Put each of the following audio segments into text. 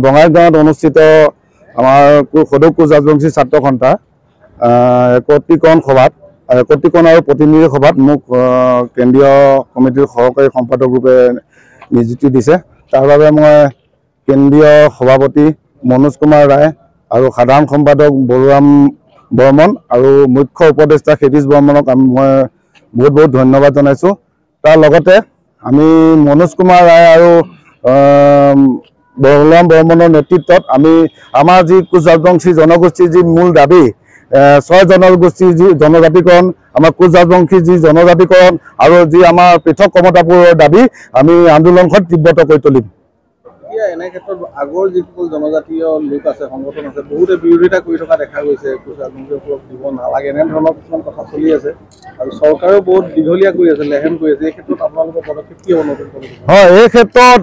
বঙাইগাঁৱত অনুষ্ঠিত আমাৰ সদৌ কোচ ৰাজবংশী ছাত্ৰ সন্থাৰ একত্ৰীকৰণ সভাত একত্ৰীকৰণ আৰু প্ৰতিনিধি সভাত মোক কেন্দ্ৰীয় কমিটিৰ সহকাৰী সম্পাদক ৰূপে নিযুক্তি দিছে। তাৰ বাবে মই কেন্দ্ৰীয় সভাপতি মনোজ কুমাৰ ৰায় আৰু সাধাৰণ সম্পাদক বৰুৰাম বৰ্মন আৰু মুখ্য উপদেষ্টা ক্ষিতিশ বৰ্মনক মই বহুত বহুত ধন্যবাদ জনাইছোঁ। তাৰ লগতে আমি মনোজ কুমাৰ ৰায় আৰু বৰুৰাম বৰ্মনৰ নেতৃত্বত আমি আমাৰ যি কোচ ৰাজবংশী জনগোষ্ঠীৰ যি মূল দাবী 6 জনগোষ্ঠীৰ যি জনজাতিকৰণ, আমাৰ কোচ ৰাজবংশীৰ যি জনজাতিকৰণ আৰু যি আমাৰ পৃথক কমতাপুৰৰ দাবী আমি আন্দোলনখন তীব্ৰত কৰি তুলিম। এনে ক্ষেত্ৰত আগৰ যিসকল জনজাতীয় লোক আছে, সংগঠন আছে, বহুতে বিৰোধিতা কৰি থকা দেখা গৈছে। কোচ ৰাজবংশীসকলক দিব নালাগে এনেধৰণৰ কিছুমান কথা চলি আছে আৰু চৰকাৰেও বহুত দীঘলীয়া কৰি আছে, লেহেম কৰি আছে। এই ক্ষেত্ৰত আপোনালোকৰ পদক্ষেপ কি হ'ব? হয়, এই ক্ষেত্ৰত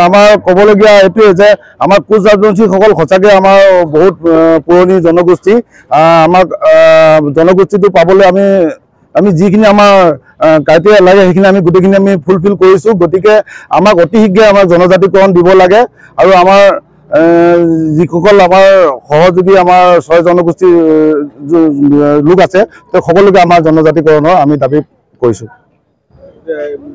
আমাৰ ক'বলগীয়া এইটোৱে যে আমাৰ কোচ ৰাজবংশীসকল সঁচাকৈ আমাৰ বহুত পুৰণি জনগোষ্ঠী। আমাক জনগোষ্ঠীটো পাবলৈ আমি যিখিনি আমাৰ ক্ৰাইটেৰিয়া লাগে সেইখিনি আমি গোটেইখিনি আমি ফুলফিল কৰিছোঁ। গতিকে আমাক অতি শীঘ্ৰে আমাৰ জনজাতিকৰণ দিব লাগে আৰু আমাৰ যিসকল আমাৰ সহযোগী আমাৰ 6 জনগোষ্ঠীৰ লোক আছে তেওঁ সকলোকে আমাৰ জনজাতিকৰণৰ আমি দাবী কৰিছোঁ।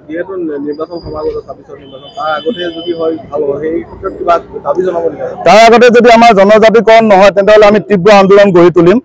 যিহেতু নিৰ্বাচন সমাগত 26 নিৰ্বাচন, তাৰ আগতে যদি হয় ভাল হয়, সেই ক্ষেত্ৰত কিবা দাবী জনাব নেকি? তাৰ আগতে যদি আমাৰ জনজাতিকৰণ নহয় তেন্তে আমি তীব্ৰ আন্দোলন গঢ়ি তুলিম।